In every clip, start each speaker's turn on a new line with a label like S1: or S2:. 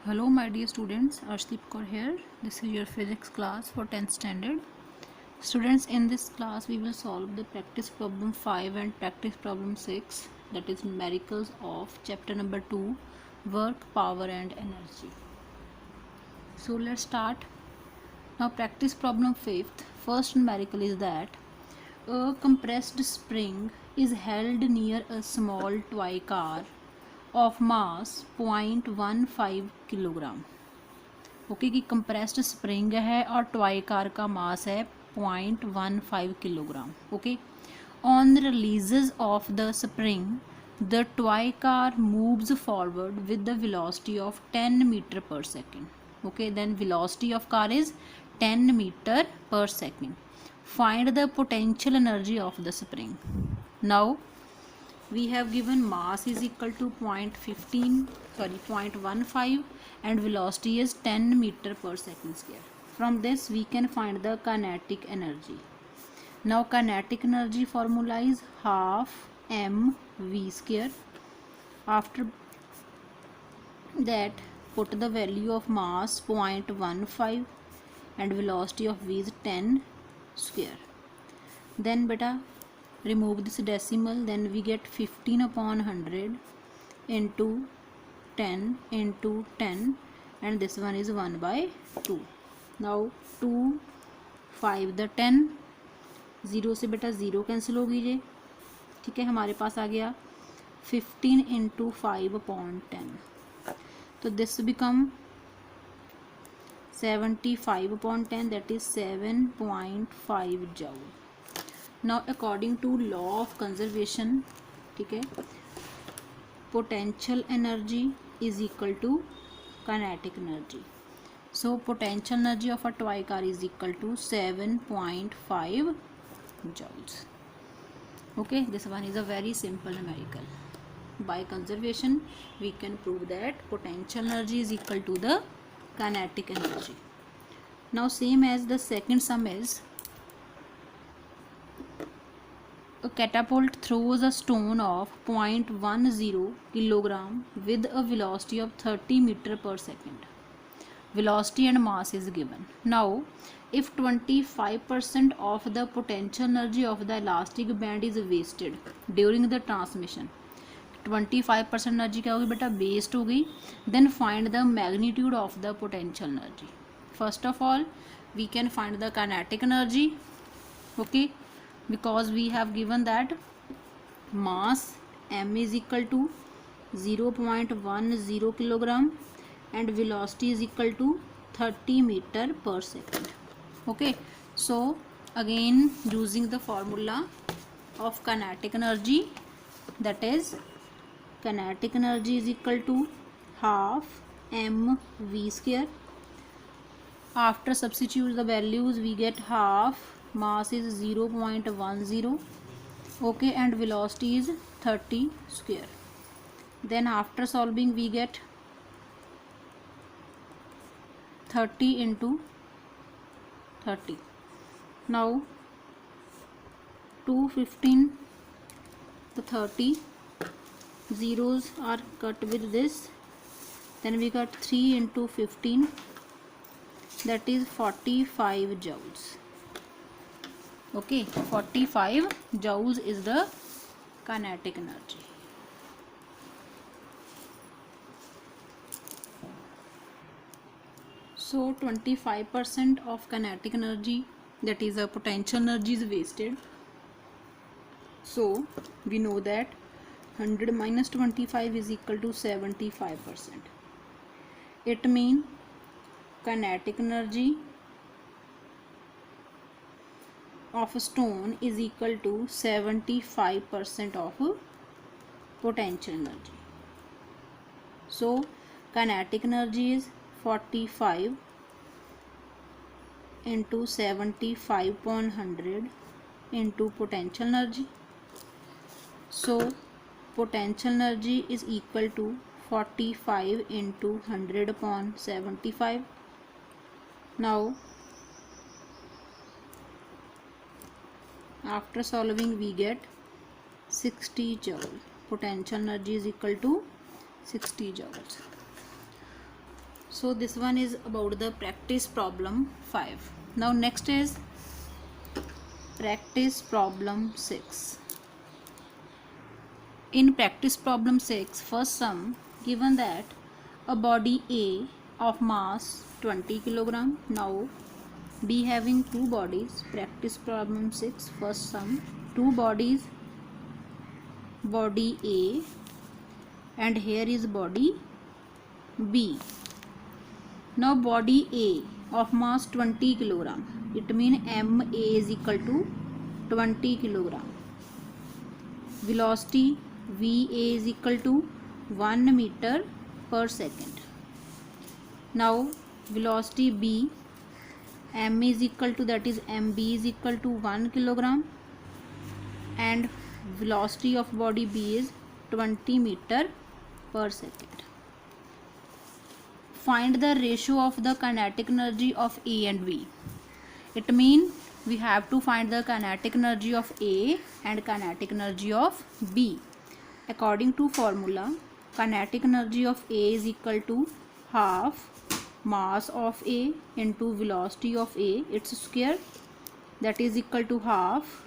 S1: Hello my dear students, Arshdeep Kaur here. This is your physics class for 10th standard. Students, in this class we will solve the practice problem 5 and practice problem 6, that is numericals of chapter number 2, work, power and energy. So let's start. Now practice problem 5th. First numerical is that a compressed spring is held near a small toy car of mass 0.15 kilogram. Okay कि compressed spring है और toy car का mass है 0.15 kilogram. Okay, on releases of the spring the toy car moves forward with the velocity of 10 metre per second. Okay, then velocity of car is 10 metre per second. Find the potential energy of the spring. Now we have given mass is equal to 0.15 and velocity is 10 meter per second square. From this we can find the kinetic energy. Now kinetic energy formula is half mv square. After that put the value of mass 0.15 and velocity of v is 10 square. Then beta remove this decimal, then we get 15 upon 100 into 10 into 10 and this one is 1 by 2. Now 2 5 the 10 0 से बेटा 0 cancel हो गई जे. ठीक है, हमारे पास आ गया 15 into 5 upon 10. तो this become 75 upon 10, that is 7.5 joule. Now according to law of conservation, ठीक है, potential energy is equal to kinetic energy. So potential energy of a toy car is equal to 7.5 joules. Okay, this one is a very simple numerical. By conservation we can prove that potential energy is equal to the kinetic energy. Now same as the second sum is, a catapult throws a stone of 0.10 kilogram with a velocity of 30 meter per second. Velocity and mass is given. Now, if 25% of the potential energy of the elastic band is wasted during the transmission, 25% energy क्या होगी बेटा, waste हो गई. Then find the magnitude of the potential energy. First of all we can find the kinetic energy. Okay, because we have given that mass m is equal to 0.10 kilogram and velocity is equal to 30 meter per second. Okay, so again using the formula of kinetic energy, that is kinetic energy is equal to half mv square. After substitute the values we get half, mass is 0.10, okay, and velocity is 30 square. Then after solving we get 30 into 30. Now 215 the 30 zeros are cut with this, then we got 3 into 15, that is 45 joules. Okay, 45 joules is the kinetic energy. So 25% of kinetic energy, that is a potential energy, is wasted. So we know that 100 minus 25 is equal to 75%. It means kinetic energy of a stone is equal to 75% of potential energy. So kinetic energy is 45 into 75 upon 100 into potential energy. So potential energy is equal to 45 into 100 upon 75. Now after solving we get 60 joule. Potential energy is equal to 60 joules. So this one is about the practice problem 5. Now next is practice problem 6. In practice problem 6, first sum, given that a body A of mass 20 kg. Now B having two bodies. Practice problem 6, first sum, two bodies, body A and here is body B. Now body A of mass 20 kg. It means MA is equal to 20 kg. Velocity VA is equal to 1 meter per second. Now velocity B, M is equal to, that is MB is equal to 1 kilogram, and velocity of body B is 20 meter per second. Find the ratio of the kinetic energy of A and B. It means we have to find the kinetic energy of A and kinetic energy of B. According to formula, kinetic energy of A is equal to half mass of A into velocity of A, its square, that is equal to half.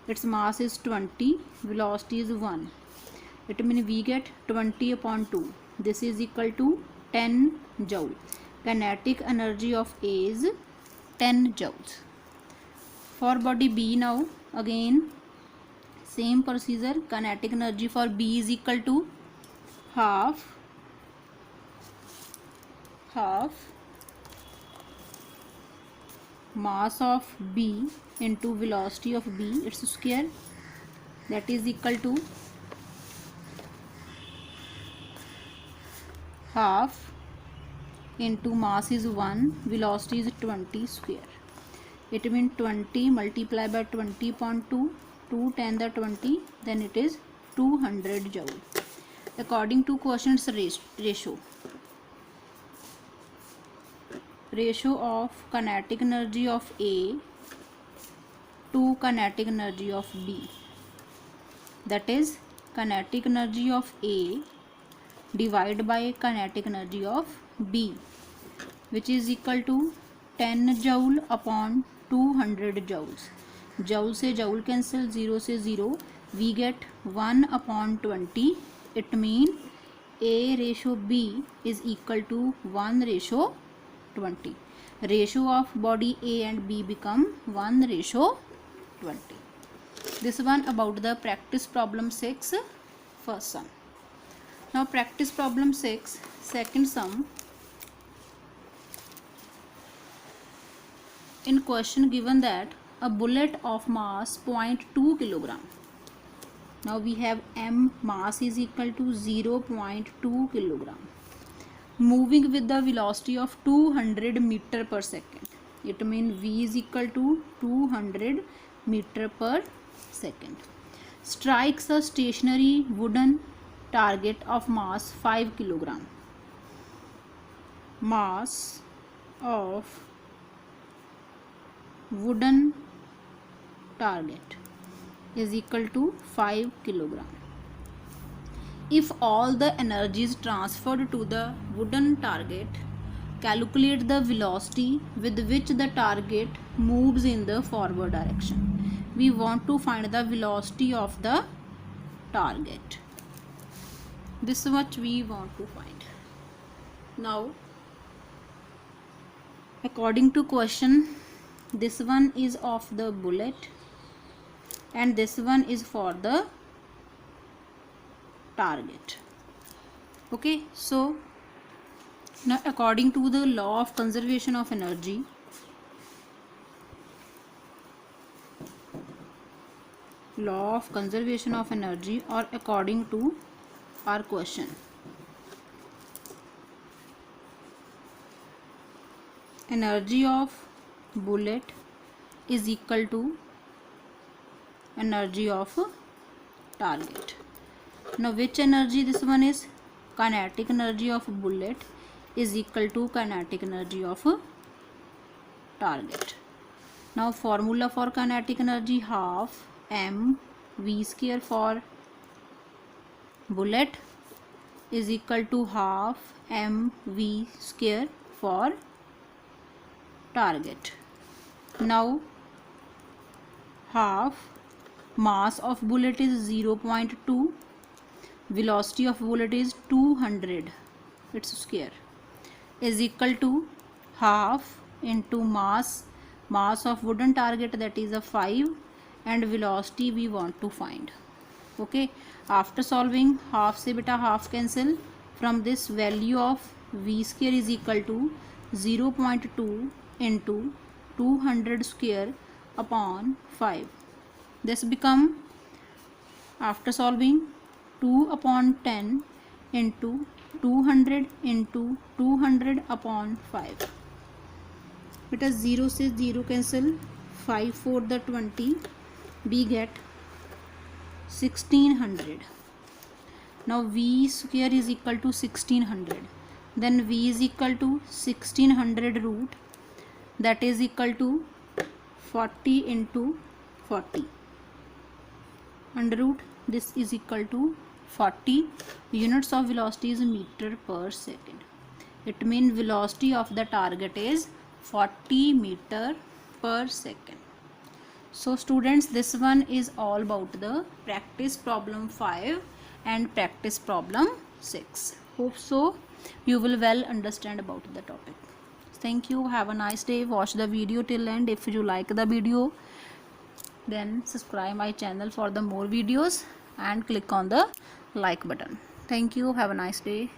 S1: Its mass is 20, velocity is 1. It means we get 20 upon 2. This is equal to 10 joule. Kinetic energy of A is 10 joules. For body B, now again same procedure. Kinetic energy for B is equal to half mass of B into velocity of B, its square, that is equal to half into mass is 1, velocity is 20 square. It means 20 multiplied by 20 upon 2, 2 10 the 20, then it is 200 joule. According to quotient's ratio of kinetic energy of A to kinetic energy of B, that is kinetic energy of A divided by kinetic energy of B, which is equal to 10 joule upon 200 joules. Joule से joule cancel, 0 से 0, we get 1 upon 20. It means A ratio B is equal to 1 ratio 20. Ratio of body A and B become 1 ratio 20. This one about the practice problem 6, first sum. Now practice problem 6, second sum. In question given that a bullet of mass 0.2 kilogram. Now we have M, mass is equal to 0.2 kilogram, moving with the velocity of 200 meter per second. It means V is equal to 200 meter per second. Strikes a stationary wooden target of mass 5 kilogram. Mass of wooden target is equal to 5 kilogram. If all the energy is transferred to the wooden target, calculate the velocity with which the target moves in the forward direction. We want to find the velocity of the target. This is what we want to find. Now, according to question, this one is of the bullet and this one is for the target. Okay, so now according to the law of conservation of energy, or according to our question, energy of bullet is equal to energy of target. Now which energy this one is? Kinetic energy of bullet is equal to kinetic energy of target. Now formula for kinetic energy, half m v square for bullet is equal to half mv square for target. Now half mass of bullet is 0.2, velocity of bullet is 200, its square, is equal to half into mass of wooden target, that is a 5, and velocity we want to find. Okay, after solving, half से बेटा half cancel, from this value of v square is equal to 0.2 into 200 square upon 5. This become, after solving, 2 upon 10 into 200 into 200 upon 5. Beta 0 से 0 cancel, 5 4 the 20, we get 1600. Now v square is equal to 1600, then v is equal to 1600 root, that is equal to 40 into 40, under root this is equal to 40. Units of velocity is meter per second. It means velocity of the target is 40 meter per second. So students, this one is all about the practice problem 5 and practice problem 6. Hope so you will well understand about the topic. Thank you. Have a nice day. Watch the video till end. If you like the video, then subscribe my channel for the more videos and click on the like button. Thank you. Have a nice day.